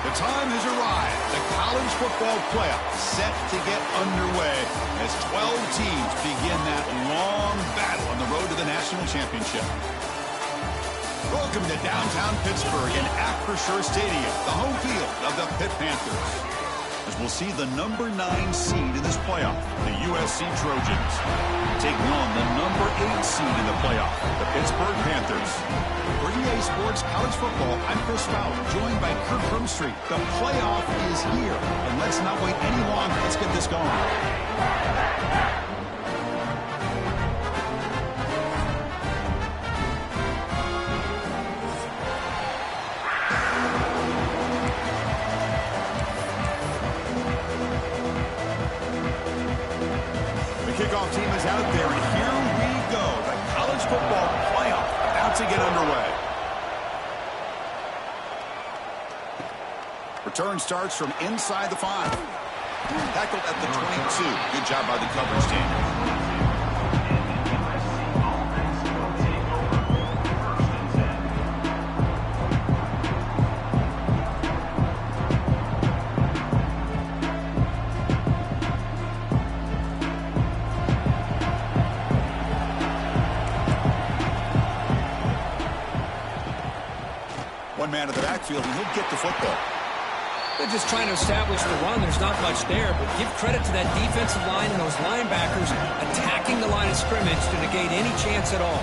The time has arrived. The college football playoff set to get underway as 12 teams begin that long battle on the road to the national championship. Welcome to downtown Pittsburgh in Acrisure Stadium, the home field of the Pitt Panthers. As we'll see the number 9 seed in this playoff, the USC Trojans, taking on the number 8 seed in the playoff, the Pittsburgh Panthers. For EA Sports College Football, I'm Chris Fowler, joined by Kirk Crumstreet. The playoff is here, and let's not wait any longer. Let's get this going. Kickoff team is out there, and here we go. The college football playoff about to get underway. Return starts from inside the 5. Tackled at the 22. Good job by the coverage team. One man in the backfield, and he'll get the football. They're just trying to establish the run. There's not much there, but give credit to that defensive line and those linebackers attacking the line of scrimmage to negate any chance at all.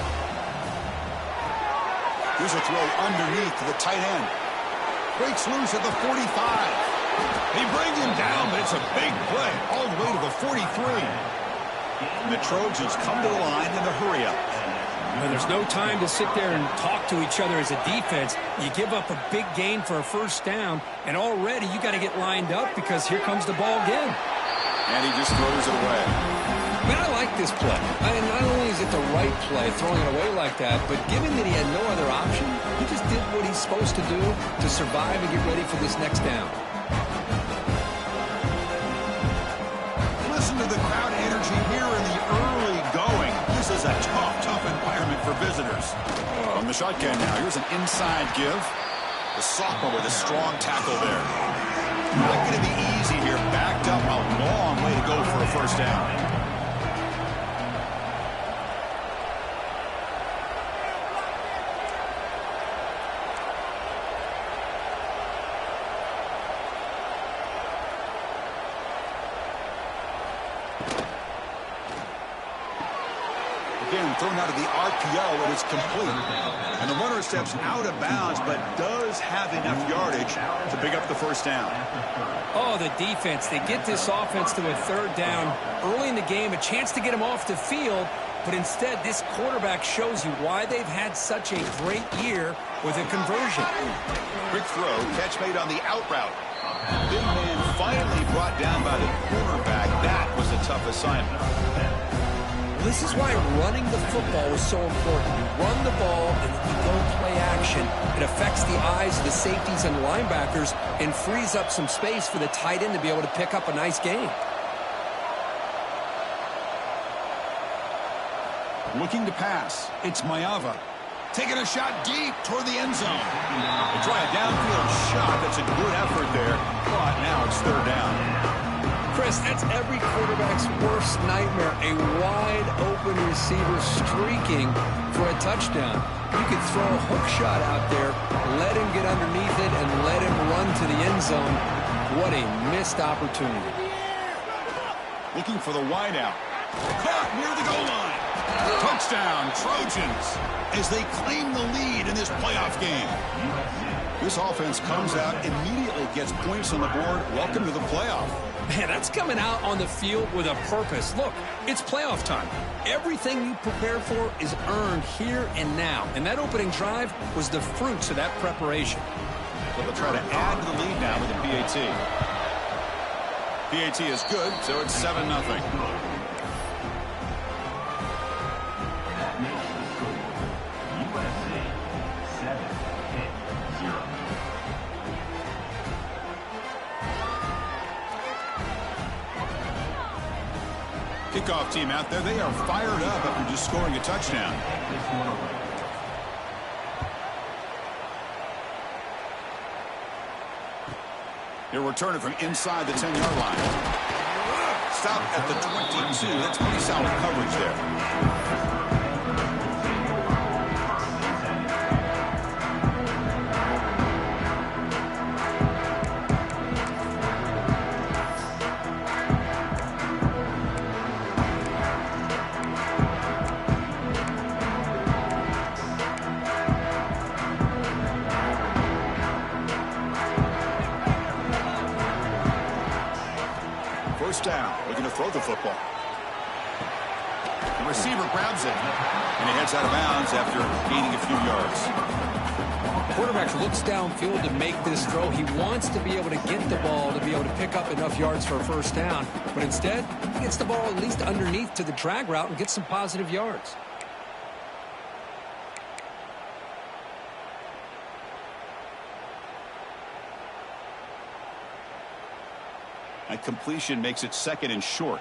Here's a throw underneath to the tight end. Breaks loose at the 45. He brings him down, but it's a big play all the way to the 43. And the Trojans come to the line in a hurry up. Well, there's no time to sit there and talk to each other as a defense. You give up a big gain for a first down, and already you got to get lined up because here comes the ball again. And he just throws it away. I mean, I like this play. I mean, not only is it the right play, throwing it away like that, but given that he had no other option, he just did what he's supposed to do to survive and get ready for this next down. Listen to the crowd energy here in the early going. This is a tough environment for visitors. From the shotgun now, here's an inside give. The sophomore with a strong tackle there. Not going to be easy here. Backed up, a long way to go for a first down. Again, thrown out of the RPO, and it's complete. And the runner steps out of bounds, but does have enough yardage to pick up the first down. Oh, the defense. They get this offense to a third down early in the game, a chance to get them off the field, But instead, this quarterback shows you why they've had such a great year with a conversion. Quick throw, catch made on the out route. Big man finally brought down by the cornerback. That was a tough assignment. This is why running the football is so important. You run the ball and then you go play action. It affects the eyes of the safeties and linebackers and frees up some space for the tight end to be able to pick up a nice gain. Looking to pass. It's Mayava. Taking a shot deep toward the end zone. They try a downfield shot. That's a good effort there. But now it's third down. Chris, that's every quarterback's worst nightmare. A wide-open receiver streaking for a touchdown. You could throw a hook shot out there, let him get underneath it, and let him run to the end zone. What a missed opportunity. Looking for the wideout. Caught near the goal line. Touchdown, Trojans, as they claim the lead in this playoff game. This offense comes out, immediately gets points on the board. Welcome to the playoff. Man, that's coming out on the field with a purpose. Look, it's playoff time. Everything you prepare for is earned here and now. And that opening drive was the fruits of that preparation. So they'll try to add to the lead now with a PAT. PAT is good, so it's 7-0. Kickoff team out there, they are fired up after just scoring a touchdown. He'll return it from inside the 10-yard line. Stop at the 22. That's pretty solid coverage there. First down, looking to throw the football. The receiver grabs it, and he heads out of bounds after gaining a few yards. The quarterback looks downfield to make this throw. He wants to be able to get the ball to be able to pick up enough yards for a first down. But instead, he gets the ball at least underneath to the drag route and gets some positive yards. That completion makes it second and short.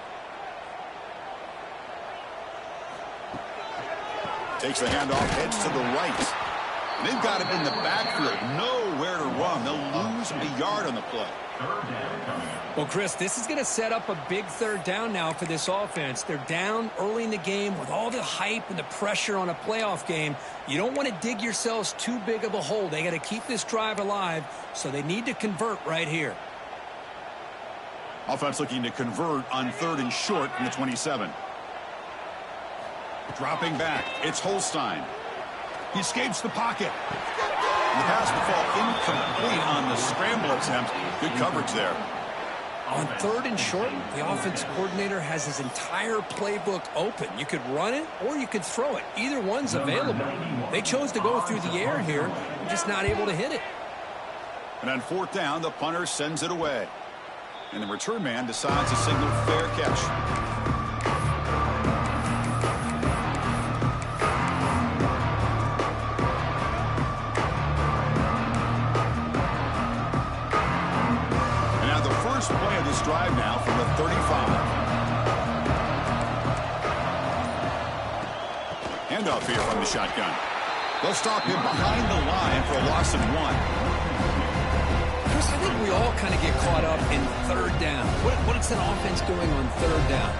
Takes the handoff, heads to the right. They've got him in the backfield. Nowhere to run. They'll lose a yard on the play. Well, Chris, this is going to set up a big third down now for this offense. They're down early in the game with all the hype and the pressure on a playoff game. You don't want to dig yourselves too big of a hole. They got to keep this drive alive, so they need to convert right here. Offense looking to convert on third and short from the 27. Dropping back, it's Holstein. He escapes the pocket. The pass will fall incomplete on the scramble attempt. Good coverage there. On third and short, the offense coordinator has his entire playbook open. You could run it or you could throw it. Either one's available. They chose to go through the air here. They're just not able to hit it. And on fourth down, the punter sends it away. And the return man decides to signal fair catch. And now the first play of this drive now from the 35. Handoff here from the shotgun. They'll stop him behind the line for a loss of 1. I think we all kind of get caught up in third down. What is an offense doing on third down?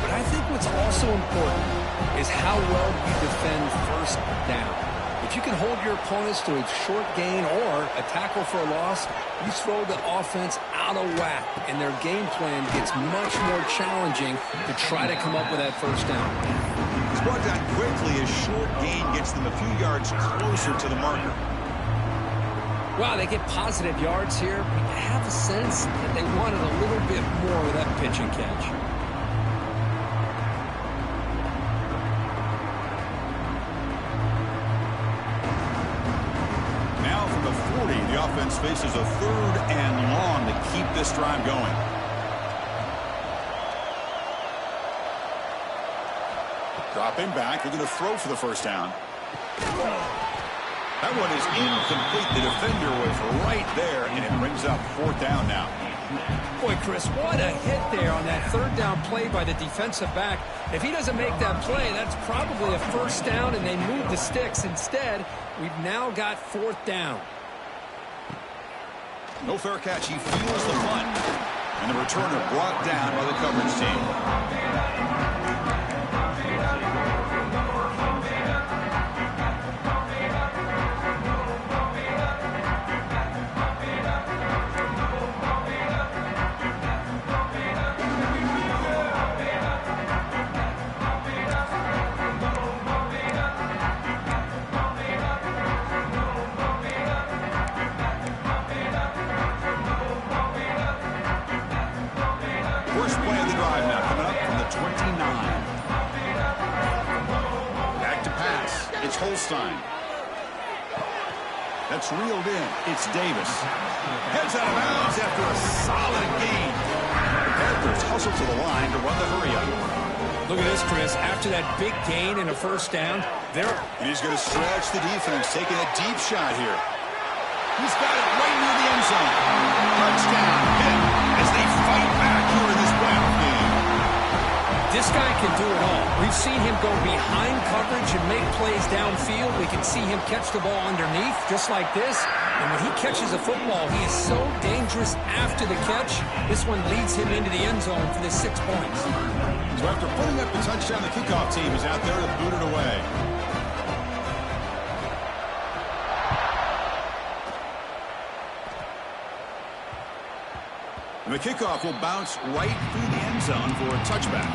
But I think what's also important is how well you defend first down. If you can hold your opponents to a short gain or a tackle for a loss, you throw the offense out of whack, and their game plan gets much more challenging to try to come up with that first down. It's brought down quickly as short gain gets them a few yards closer to the marker. Wow, they get positive yards here, but you have a sense that they wanted a little bit more with that pitch and catch. defense faces a 3rd and long to keep this drive going. Dropping back, they're going to throw for the first down. That one is incomplete. The defender was right there, and it brings up 4th down now. Boy, Chris, what a hit there on that 3rd down play by the defensive back. If he doesn't make that play, that's probably a 1st down, and they move the sticks. Instead, we've now got 4th down. No fair catch. He feels the punt. And the returner brought down by the coverage team. That's reeled in. It's Davis. Heads out of bounds after a solid gain. The Panthers hustle to the line to run the hurry-up. Look at this, Chris. After that big gain and a 1st down, and he's going to stretch the defense, taking a deep shot here. He's got it right near the end zone. Touchdown hit as they fight back here in this playoff game. This guy can do it all. We've seen him go behind coverage and make plays downfield. We can see him catch the ball underneath, just like this. And when he catches a football, he is so dangerous after the catch. This one leads him into the end zone for the 6 points. So after putting up the touchdown, the kickoff team is out there to boot it away. And the kickoff will bounce right through the end zone for a touchback.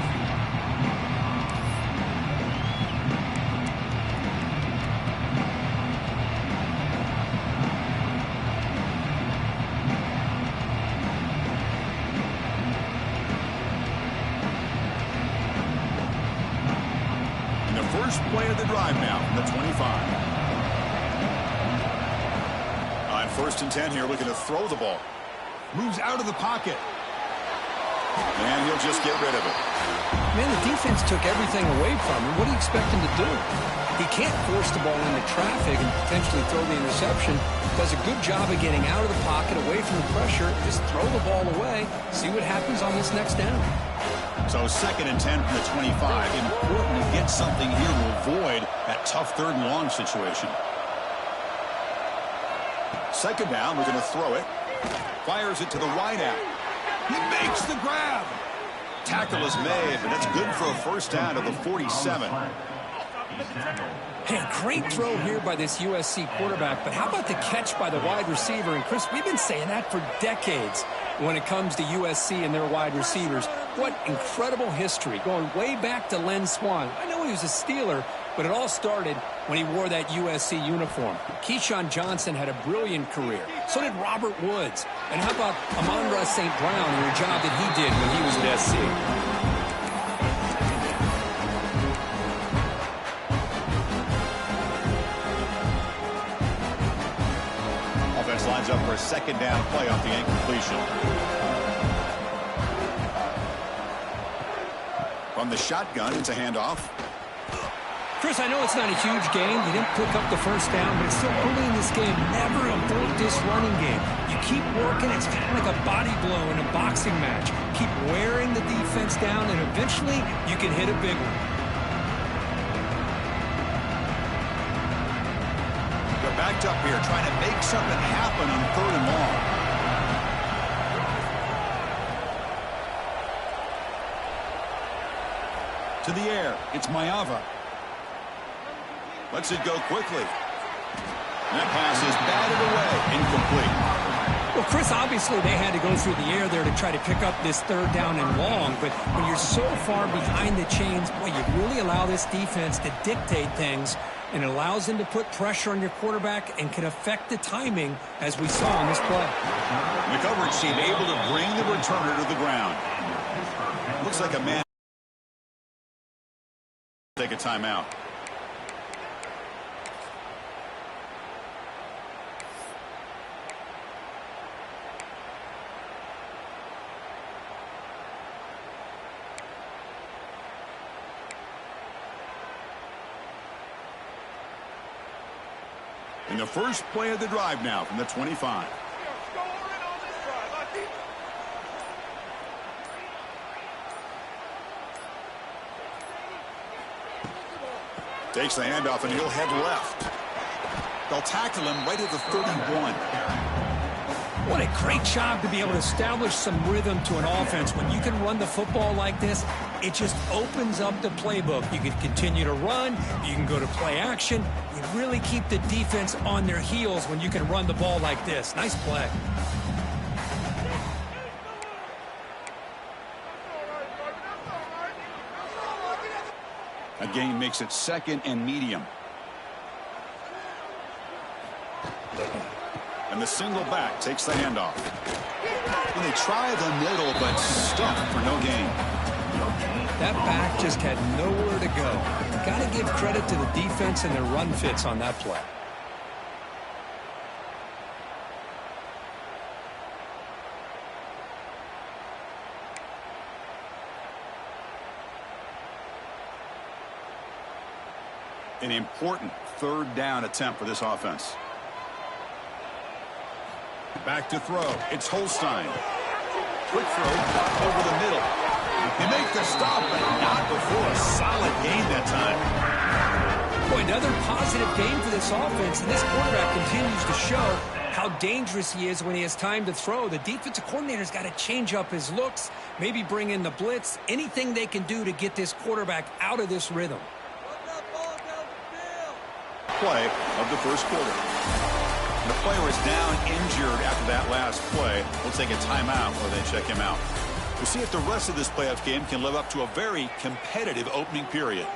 And the first play of the drive now from the 25. On 1st and 10 here, looking to throw the ball. Moves out of the pocket. And he'll just get rid of it. Man, the defense took everything away from him. What do you expect him to do? He can't force the ball into traffic and potentially throw the interception. Does a good job of getting out of the pocket, away from the pressure. Just throw the ball away. See what happens on this next down. So 2nd and 10 from the 25. Important to get something here to avoid that tough 3rd and long situation. 2nd down, we're going to throw it. Fires it to the wideout. He makes the grab. Tackle is made, but that's good for a 1st down to the 47. Hey, great throw here by this USC quarterback, but how about the catch by the wide receiver? And, Chris, we've been saying that for decades when it comes to USC and their wide receivers. What incredible history, going way back to Len Swan. I know he was a Steeler, but it all started when he wore that USC uniform. Keyshawn Johnson had a brilliant career. So did Robert Woods. And how about Amon-Ra St. Brown and the job that he did when he was at SC? Offense lines up for a 2nd down play off the incompletion. From the shotgun, it's a handoff. Chris, I know it's not a huge game. You didn't pick up the 1st down, but it's still early in this game. Never avoid this running game. You keep working. It's kind of like a body blow in a boxing match. Keep wearing the defense down, and eventually you can hit a big one. They're backed up here, trying to make something happen on 3rd and long. To the air, it's Mayava. Lets it go quickly. That pass is batted away, incomplete. Well, Chris, obviously they had to go through the air there to try to pick up this 3rd down and long, but when you're so far behind the chains, boy, you really allow this defense to dictate things, and it allows them to put pressure on your quarterback and can affect the timing, as we saw on this play. The coverage team able to bring the returner to the ground. Looks like a man. Take a timeout. And the first play of the drive now from the 25. Takes the handoff, and he'll head left. They'll tackle him right at the 31. What a great job to be able to establish some rhythm to an offense. When you can run the football like this, it just opens up the playbook. You can continue to run. You can go to play action. You really keep the defense on their heels when you can run the ball like this. Nice play. A gain makes it 2nd and medium. And the single back takes the handoff. And they try the middle, but stuck for no gain. That back just had nowhere to go. Got to give credit to the defense and their run fits on that play. An important 3rd down attempt for this offense. Back to throw. It's Holstein. Quick throw over the middle. They make the stop, but not before a solid gain that time. Boy, another positive game for this offense, and this quarterback continues to show how dangerous he is when he has time to throw. The defensive coordinator's got to change up his looks, maybe bring in the blitz, anything they can do to get this quarterback out of this rhythm. Play of the first quarter. The player is down injured after that last play. We'll take a timeout or they check him out. We'll see if the rest of this playoff game can live up to a very competitive opening period.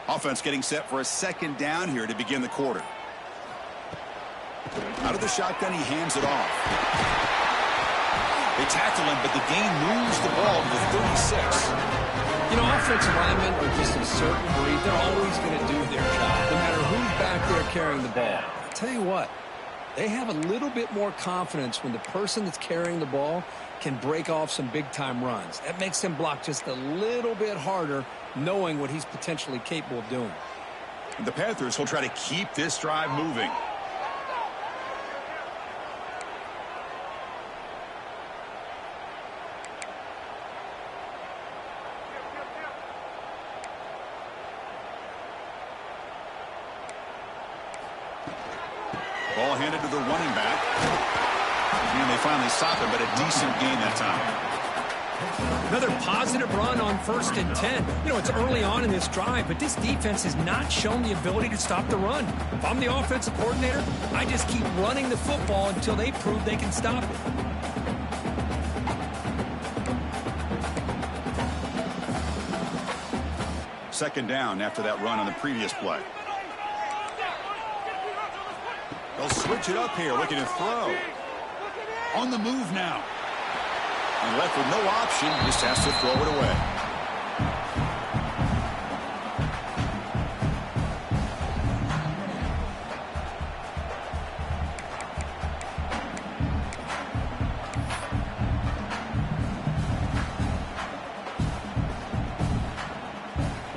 Offense getting set for a 2nd down here to begin the quarter. Out of the shotgun, he hands it off. They tackle him, but the gain moves the ball to the 36. You know, offensive linemen are just a certain breed. They're always going to do their job, no matter who's back there carrying the ball. I'll tell you what, they have a little bit more confidence when the person that's carrying the ball can break off some big-time runs. That makes them block just a little bit harder, knowing what he's potentially capable of doing. The Panthers will try to keep this drive moving. Ball handed to the running back. And they finally stop him, but a decent gain that time. Another positive run on 1st and 10. You know, it's early on in this drive, but this defense has not shown the ability to stop the run. If I'm the offensive coordinator, I just keep running the football until they prove they can stop it. Second down after that run on the previous play. They'll switch it up here, looking to throw. On the move now. And left with no option, just has to throw it away.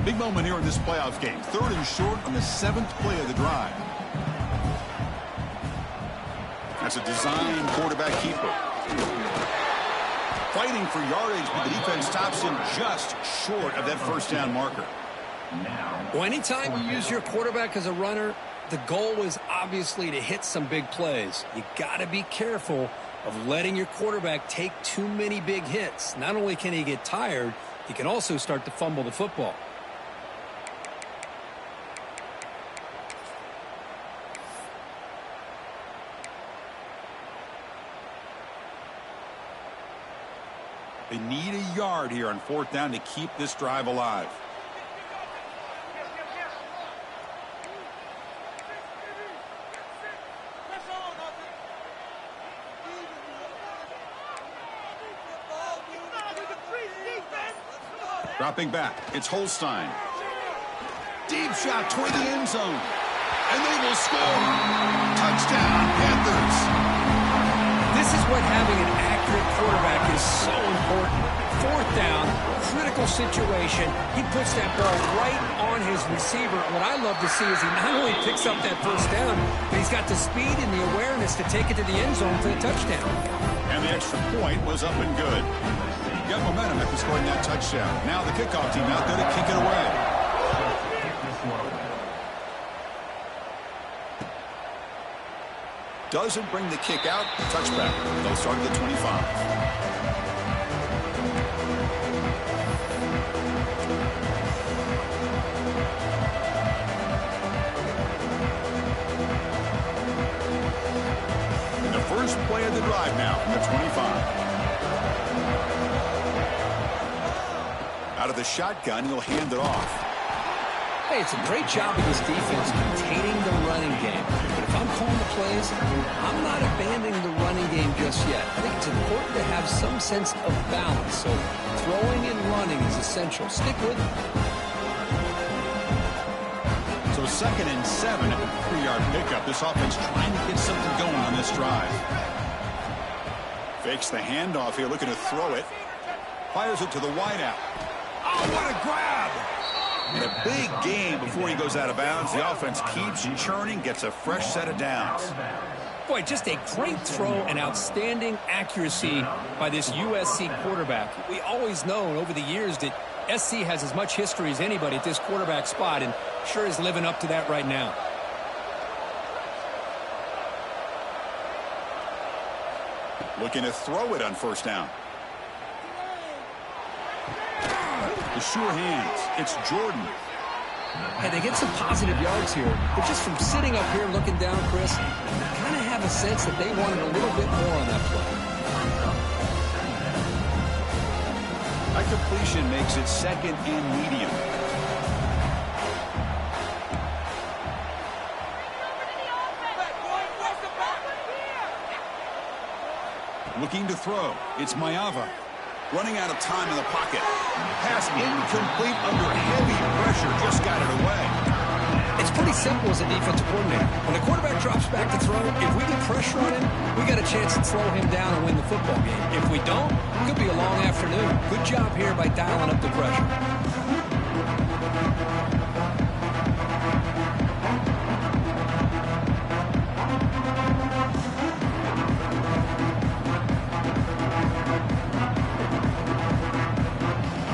Big moment here in this playoff game. 3rd and short on the 7th play of the drive. That's a design quarterback keeper. Fighting for yardage, but the defense stops him just short of that 1st down marker. Well, anytime you use your quarterback as a runner, the goal is obviously to hit some big plays. You got to be careful of letting your quarterback take too many big hits. Not only can he get tired, he can also start to fumble the football. They need a yard here on 4th down to keep this drive alive. Dropping back, it's Holstein. Deep shot toward the end zone. And they will score. Touchdown, Panthers. This is what having an accurate quarterback is so important. Fourth down, critical situation. He puts that ball right on his receiver. What I love to see is he not only picks up that first down, but he's got the speed and the awareness to take it to the end zone for the touchdown. And the extra point was up and good. Got momentum after scoring that touchdown. Now the kickoff team out there to kick it away. Doesn't bring the kick out. Touchback. They'll start at the 25. First play of the drive now from the 25. Out of the shotgun, he'll hand it off. Hey, it's a great job of this defense containing the running game. But if I'm calling the plays, I'm not abandoning the running game just yet. I think it's important to have some sense of balance. So throwing and running is essential. Stick with it. So 2nd and 7 at the 3-yard pickup. This offense trying to get something going on this drive. Fakes the handoff here, looking to throw it. Fires it to the wideout. Oh, what a grab! And a big gain before he goes out of bounds. The offense keeps churning, gets a fresh set of downs. Boy, just a great throw and outstanding accuracy by this USC quarterback. We always know over the years that SC has as much history as anybody at this quarterback spot, and sure is living up to that right now. Looking to throw it on first down. The sure hands. It's Jordan. And they get some positive yards here. But just from sitting up here looking down, Chris, kind of have a sense that they wanted a little bit more on that play. That completion makes it 2nd and medium. Looking to throw. It's Maeva. Running out of time in the pocket. Pass incomplete under heavy pressure. Just got it away. It's pretty simple as a defensive coordinator. When the quarterback drops back to throw, if we get pressure on him, we got a chance to slow him down and win the football game. If we don't, it could be a long afternoon. Good job here by dialing up the pressure.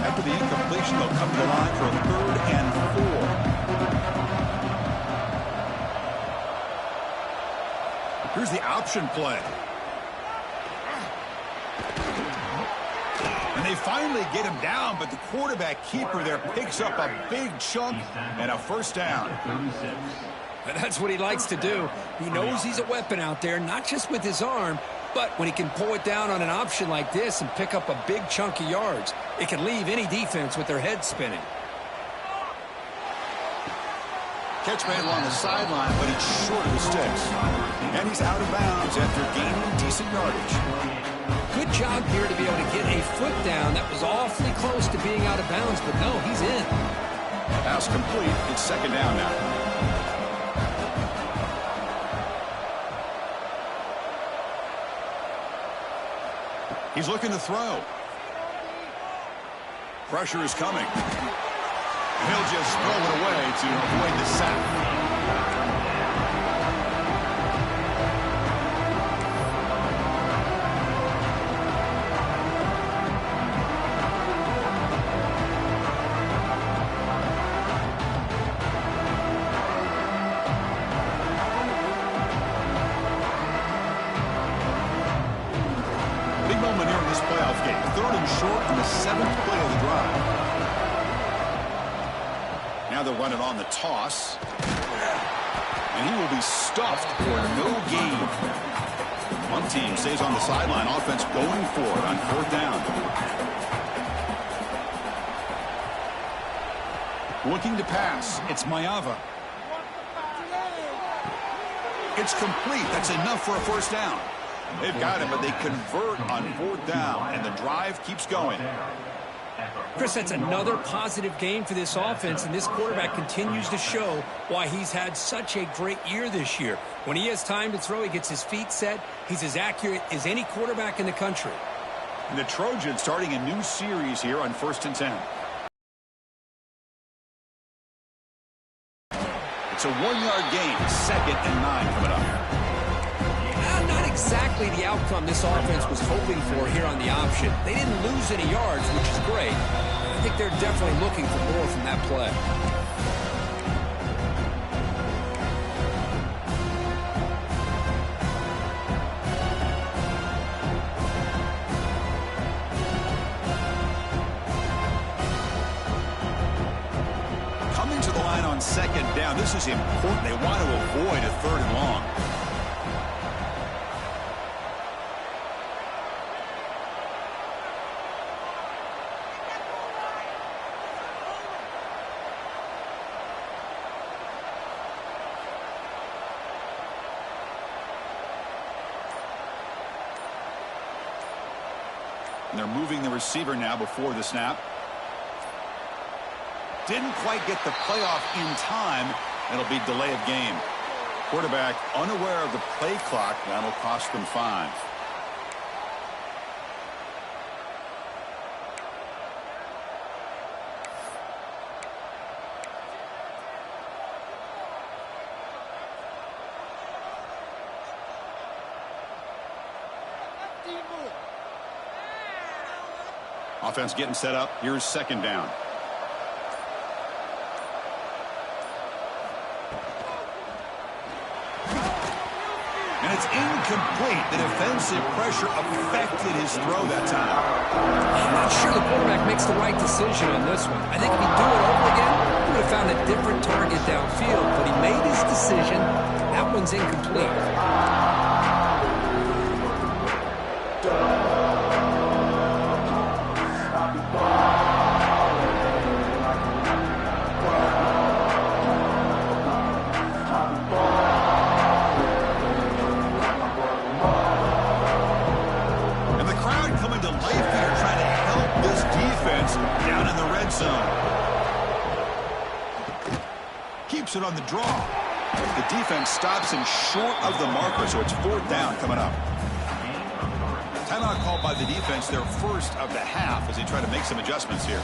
After the incompletion, they'll come to the line for a 3rd and 4. Here's the option play. And they finally get him down, but the quarterback keeper there picks up a big chunk and a first down. And that's what he likes to do. He knows he's a weapon out there, not just with his arm, but when he can pull it down on an option like this and pick up a big chunk of yards, it can leave any defense with their head spinning. Catch man along the sideline, but he's short of the sticks. And he's out of bounds after gaining decent yardage. Good job here to be able to get a foot down. That was awfully close to being out of bounds, but no, he's in. Pass complete. It's 2nd down now. He's looking to throw. Pressure is coming. He'll just throw it away to avoid the sack. Big moment here in this playoff game. 3rd and short on the 7th play of the drive. Now they'll run it on the toss. And he will be stuffed for no gain. One team stays on the sideline. Offense going for it on 4th down. Looking to pass. It's Maeva. It's complete. That's enough for a first down. They've got it, but they convert on 4th down, and the drive keeps going. Chris, that's another positive game for this offense, and this quarterback continues to show why he's had such a great year this year. When he has time to throw, he gets his feet set. He's as accurate as any quarterback in the country. And the Trojans starting a new series here on 1st and 10. It's a 1-yard gain, 2nd and 9 coming up. Not exactly the outcome this offense was hoping for here on the option. They didn't lose any yards, which is great. I think they're definitely looking for more from that play. Coming to the line on 2nd down. This is important. They want to avoid a 3rd and long. And they're moving the receiver now before the snap. Didn't quite get the playoff in time. It'll be delay of game. Quarterback unaware of the play clock. That'll cost them 5. Offense getting set up. Here's 2nd down. And it's incomplete. The defensive pressure affected his throw that time. I'm not sure the quarterback makes the right decision on this one. I think if he'd do it over again, he would have found a different target downfield. But he made his decision. That one's incomplete. Down in the red zone. Keeps it on the draw. The defense stops him short of the marker, so it's 4th down coming up. Timeout called by the defense, their first of the half, as they try to make some adjustments here.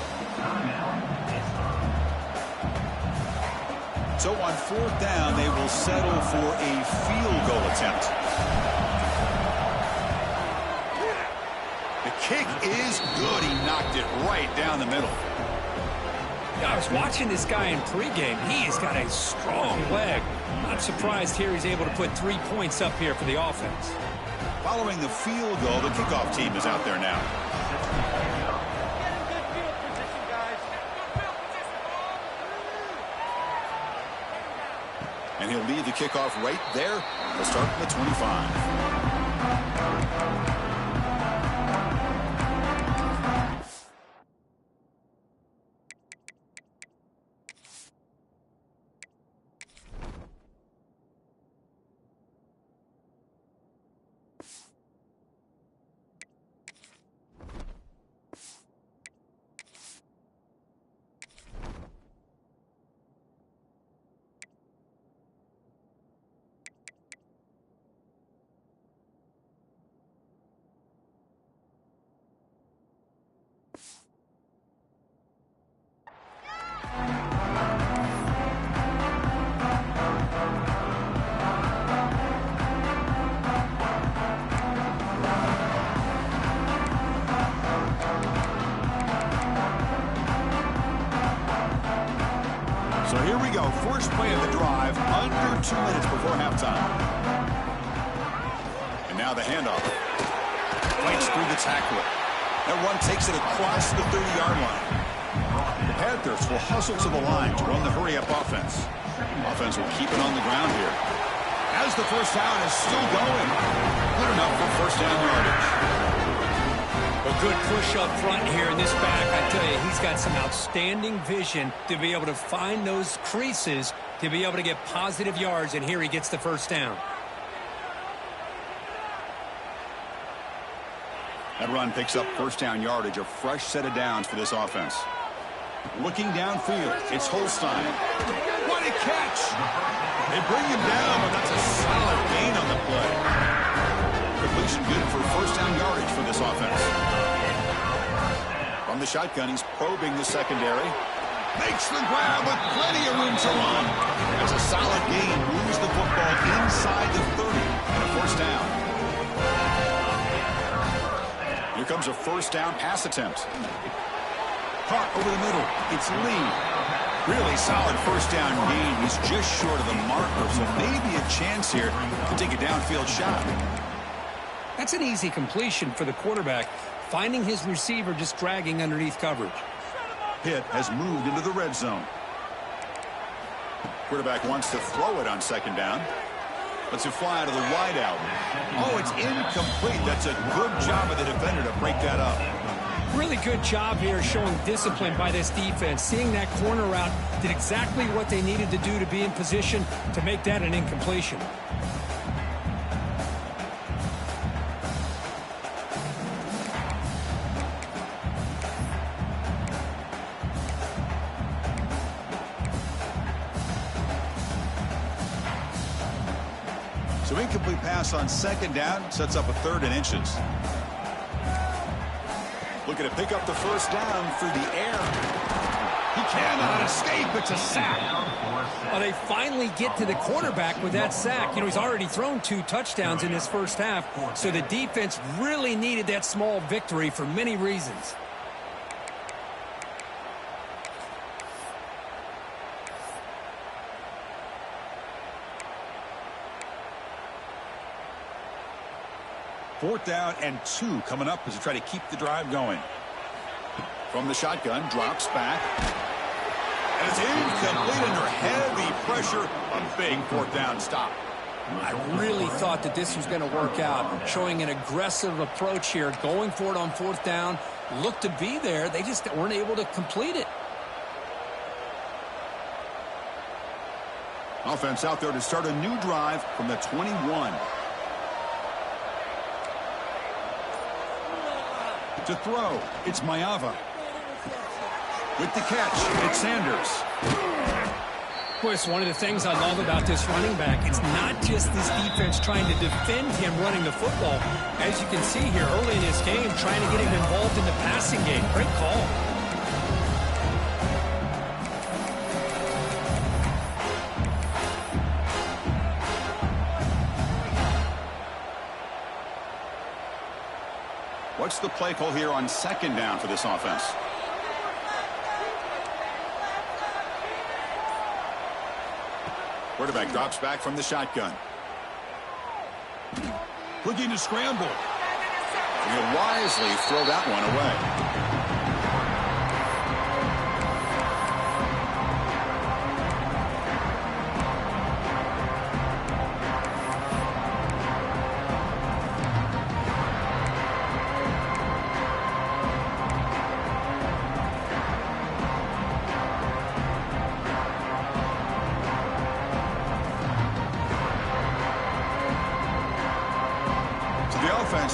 So on 4th down, they will settle for a field goal attempt. The kick is good. He knocked it right down the middle. I was watching this guy in pregame. He has got a strong leg. Not surprised here he's able to put 3 points up here for the offense. Following the field goal, the kickoff team is out there now. And he'll leave the kickoff right there. He'll start from the 25. So here we go. First play of the drive, under 2 minutes before halftime. And now the handoff. Fights through the tackler. That run takes it across the 30-yard line. The Panthers will hustle to the line to run the hurry-up offense. Offense will keep it on the ground here. As the first down is still going. Good enough for first down yardage. A good push up front here in this back. I tell you, he's got some outstanding vision to be able to find those creases, to be able to get positive yards, and here he gets the first down. That run picks up first down yardage, a fresh set of downs for this offense. Looking downfield, it's Holstein. What a catch! They bring him down, but that's a solid gain on the play. Completion good for first down yardage for this offense. From the shotgun, he's probing the secondary. Makes the grab with plenty of room to run. That's a solid gain. Moves the football inside the 30 and a first down. Here comes a first down pass attempt. Caught over the middle. It's Lee. Really solid first down gain. He's just short of the marker, so maybe a chance here to take a downfield shot. That's an easy completion for the quarterback, finding his receiver just dragging underneath coverage. Pitt has moved into the red zone. Quarterback wants to throw it on second down. Lets it fly out of the wide out. Oh, it's incomplete. That's a good job of the defender to break that up. Really good job here showing discipline by this defense. Seeing that corner route did exactly what they needed to do to be in position to make that an incompletion. So incomplete pass on second down sets up a 3rd and inches. Looking to pick up the first down through the air. He cannot escape. It's a sack. Well, they finally get to the quarterback with that sack. You know, he's already thrown 2 touchdowns in this first half, so the defense really needed that small victory for many reasons. Fourth down and 2 coming up as they try to keep the drive going. From the shotgun, drops back. And it's incomplete under heavy pressure. A big fourth down stop. I really thought that this was going to work out, showing an aggressive approach here, going for it on fourth down. Looked to be there. They just weren't able to complete it. Offense out there to start a new drive from the 21. To throw, it's Mayava. With the catch, it's Sanders. Boy, it's one of the things I love about this running back. It's not just this defense trying to defend him running the football. As you can see here early in this game, trying to get him involved in the passing game. Great call. What's the play call here on second down for this offense? Quarterback drops back from the shotgun. Looking to scramble. He'll wisely throw that one away.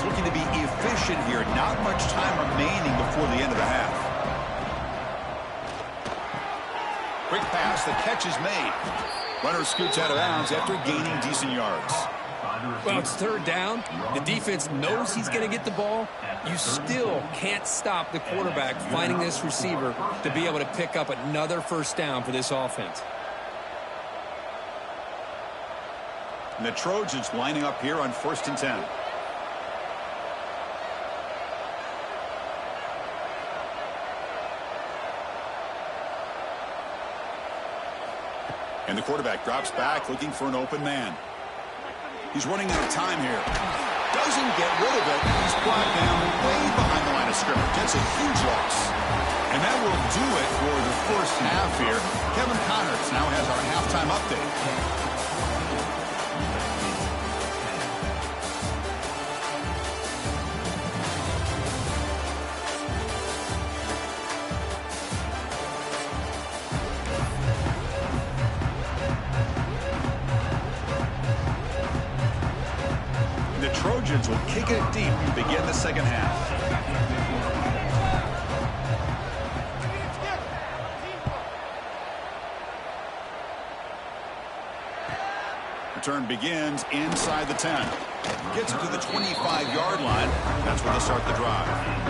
Looking to be efficient here. Not much time remaining before the end of the half. Quick pass. The catch is made. Runner scoots out of bounds after gaining decent yards. Well, it's third down. The defense knows he's going to get the ball. You still can't stop the quarterback finding this receiver to be able to pick up another first down for this offense. And the Trojans lining up here on 1st and 10. And the quarterback drops back looking for an open man. He's running out of time here. Doesn't get rid of it. He's brought down way behind the line of scrimmage. That's a huge loss. And that will do it for the first half here. Kevin Connors now has our halftime update. the Trojans will kick it deep to begin the second half. Return begins inside the 10. Gets it to the 25-yard line. That's where they'll start the drive.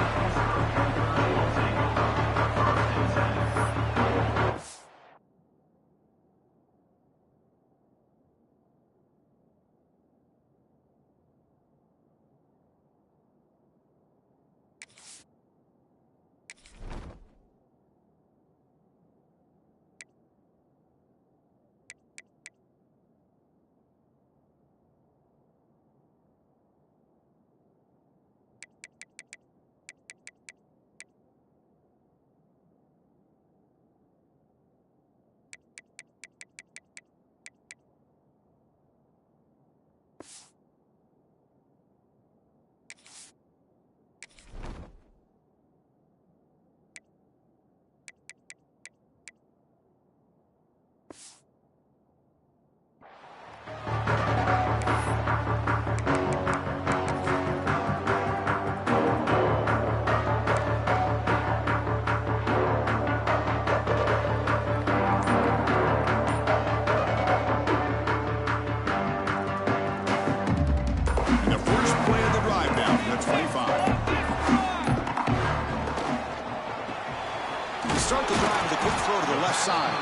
Start the drive with a quick throw to the left side.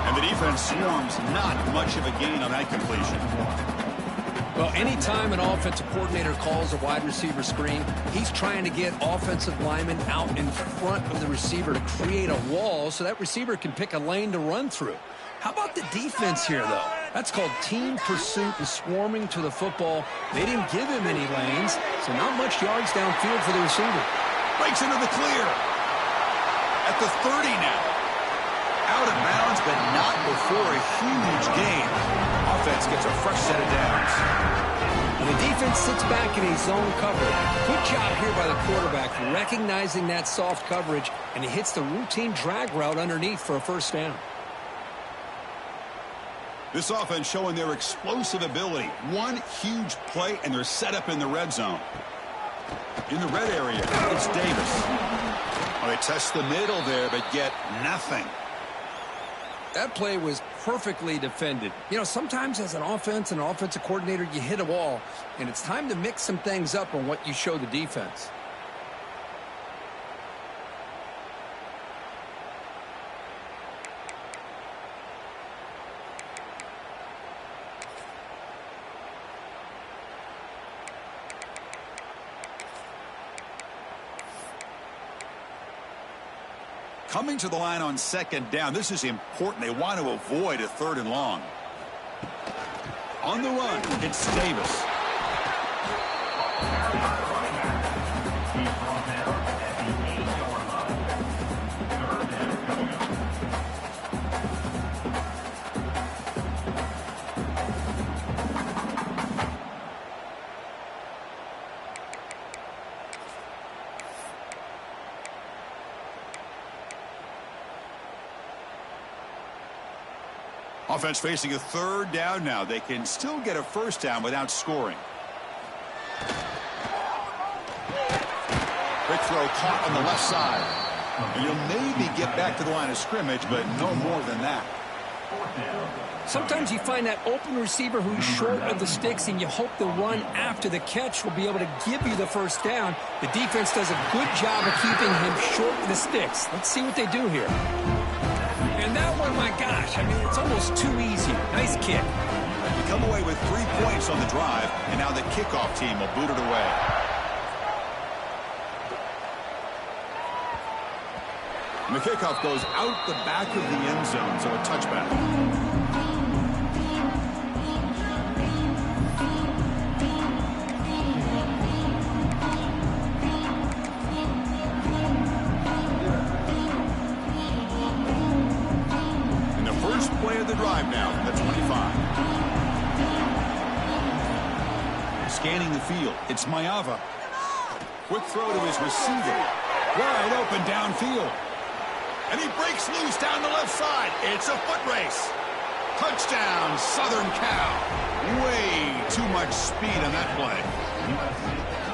And the defense swarms, not much of a gain on that completion. Well, anytime an offensive coordinator calls a wide receiver screen, he's trying to get offensive linemen out in front of the receiver to create a wall so that receiver can pick a lane to run through. How about the defense here, though? That's called team pursuit and swarming to the football. They didn't give him any lanes, so not much yards downfield for the receiver. Breaks into the clear. At the 30 now. Out of bounds, but not before a huge gain. Offense gets a fresh set of downs. And the defense sits back in a zone cover. Good job here by the quarterback recognizing that soft coverage, and he hits the routine drag route underneath for a first down. This offense showing their explosive ability. One huge play, and they're set up in the red zone. In the red area, it's Davis. Well, they test the middle there, but get nothing. That play was perfectly defended. You know, sometimes as an offense and an offensive coordinator, you hit a wall, and it's time to mix some things up on what you show the defense. Coming to the line on second down. This is important. They want to avoid a third and long. On the run, it's Davis. Offense facing a third down now. They can still get a first down without scoring. Quick throw caught on the left side. And you'll maybe get back to the line of scrimmage, but no more than that. Sometimes you find that open receiver who's short of the sticks, and you hope the run after the catch will be able to give you the first down. The defense does a good job of keeping him short of the sticks. Let's see what they do here. And that one, my gosh, I mean, it's almost too easy. Nice kick. We come away with 3 points on the drive, and now the kickoff team will boot it away. And the kickoff goes out the back of the end zone, so a touchback. The drive now at 25. Scanning the field, it's Mayava. Quick throw to his receiver. Wide open downfield. And he breaks loose down the left side. It's a foot race. Touchdown, Southern Cal. Way too much speed on that play.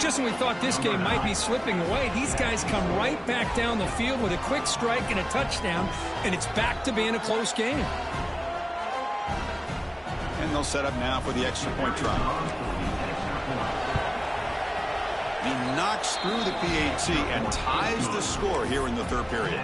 Just when we thought this game might be slipping away, these guys come right back down the field with a quick strike and a touchdown, and it's back to being a close game. And they'll set up now for the extra point try. He knocks through the PAT and ties the score here in the third period.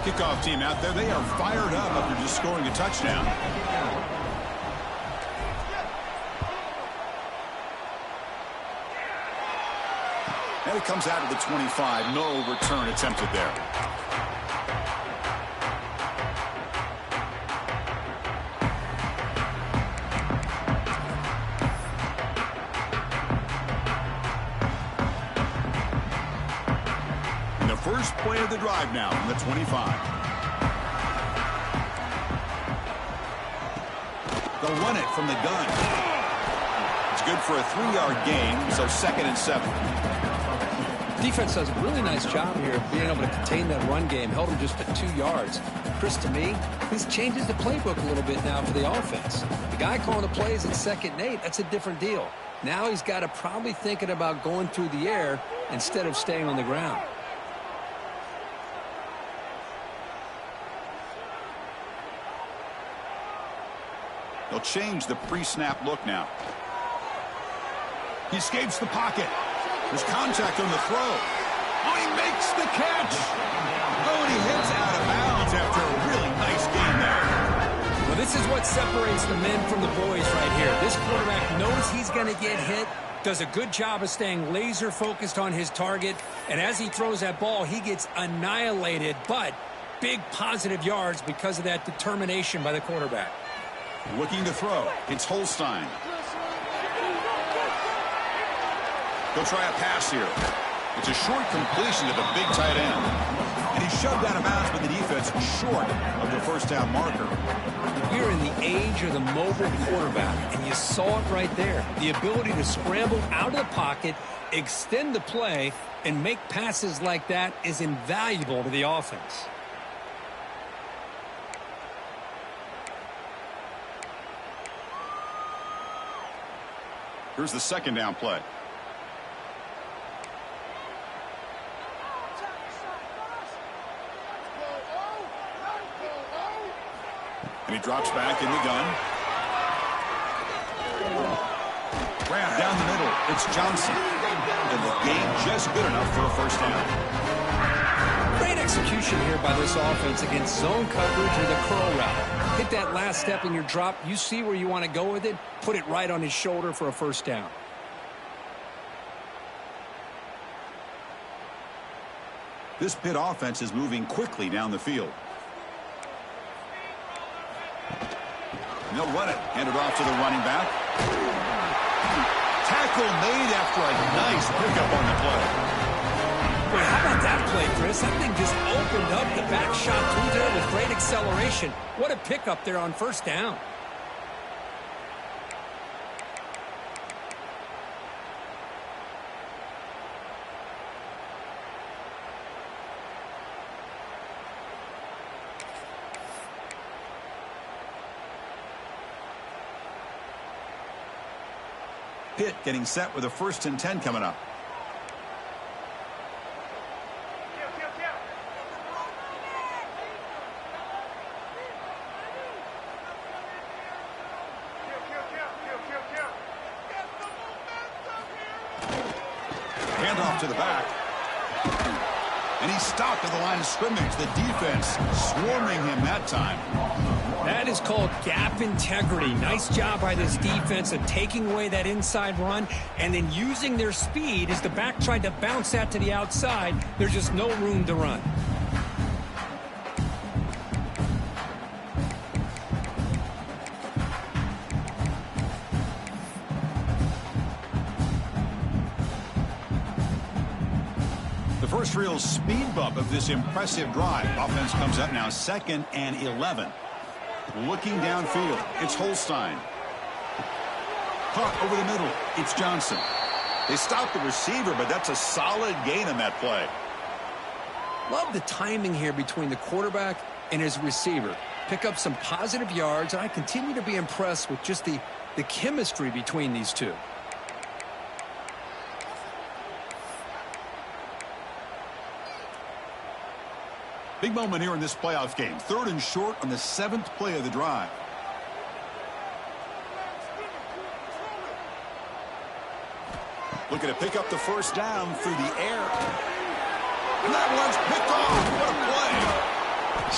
Kickoff team out there. They are fired up after just scoring a touchdown. And it comes out of the 25. No return attempted there. And the first play of the drive now from the 25. They'll run it from the gun. It's good for a 3-yard gain, so 2nd and 7. Defense does a really nice job here of being able to contain that run game. Held him just at 2 yards. Chris, to me, this changes the playbook a little bit now for the offense. The guy calling the plays at 2nd and 8, that's a different deal. Now he's got to probably thinking about going through the air instead of staying on the ground. They'll change the pre-snap look now. He escapes the pocket. There's contact on the throw. Oh, he makes the catch. Oh, and he hits out of bounds after a really nice game there. Well, this is what separates the men from the boys right here. This quarterback knows he's going to get hit, does a good job of staying laser focused on his target, and as he throws that ball, he gets annihilated, but big positive yards because of that determination by the quarterback. Looking to throw. It's Holstein. He'll try a pass here. It's a short completion to the big tight end. And he's shoved out of bounds by the defense short of the first down marker. We're in the age of the mobile quarterback, and you saw it right there. The ability to scramble out of the pocket, extend the play, and make passes like that is invaluable to the offense. Here's the 2nd down play. And he drops back in the gun. Grab down the middle. It's Johnson. And the game just good enough for a first down. Great execution here by this offense against zone coverage or the curl route. Hit that last step in your drop. You see where you want to go with it. Put it right on his shoulder for a first down. This Pitt offense is moving quickly down the field. And they'll run it. Hand it off to the running back. Tackle made after a nice pickup on the play. Wait, how about that play, Chris? That thing just opened up the back shot through there with great acceleration. What a pickup there on first down. Pitt getting set with a 1st and 10 coming up. Handoff to the back. And he's stopped at the line of scrimmage. The defense swarming him that time. That is called gap integrity. Nice job by this defense of taking away that inside run and then using their speed as the back tried to bounce that to the outside. There's just no room to run. The first real speed bump of this impressive drive. Offense comes up now 2nd and 11. Looking downfield, it's Holstein. Caught over the middle, it's Johnson. They stopped the receiver, but that's a solid gain on that play. Love the timing here between the quarterback and his receiver. Pick up some positive yards, and I continue to be impressed with just the chemistry between these two. Big moment here in this playoff game. 3rd and short on the 7th play of the drive. Looking to pick up the first down through the air. And that one's picked off. What a play.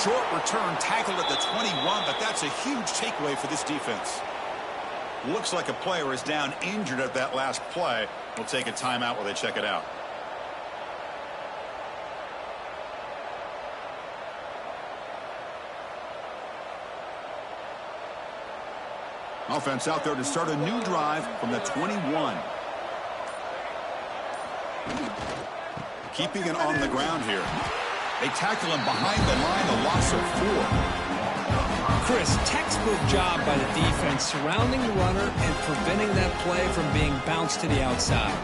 Short return, tackled at the 21, but that's a huge takeaway for this defense. Looks like a player is down injured at that last play. We'll take a timeout while they check it out. Offense out there to start a new drive from the 21. Keeping it on the ground here. They tackle him behind the line, a loss of 4. Chris, textbook job by the defense surrounding the runner and preventing that play from being bounced to the outside.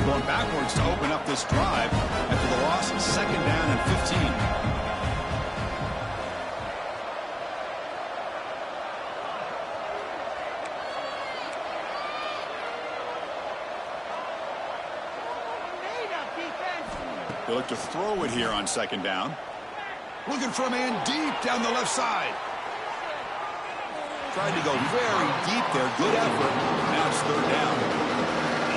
Going backwards to open up this drive after the loss, 2nd down and 15. They look to throw it here on 2nd down. Looking for a man deep down the left side. Tried to go very deep there. Good effort. Now it's 3rd down.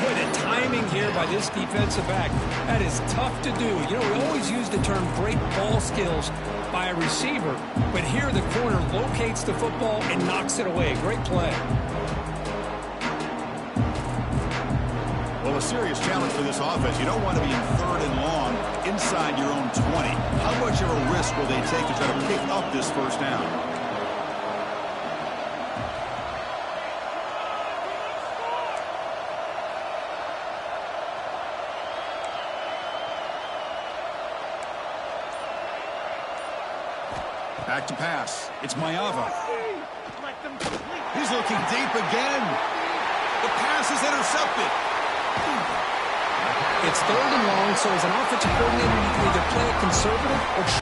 Boy, the timing here by this defensive back, that is tough to do. You know, we always use the term great ball skills by a receiver, but here the corner locates the football and knocks it away. Great play. Well, a serious challenge for this offense. You don't want to be in 3rd and long inside your own 20. How much of a risk will they take to try to pick up this first down? Back to pass. It's Mayava. He's looking deep again. The pass is intercepted. It's 3rd and long, so as an offensive coordinator, you can either play it conservative or...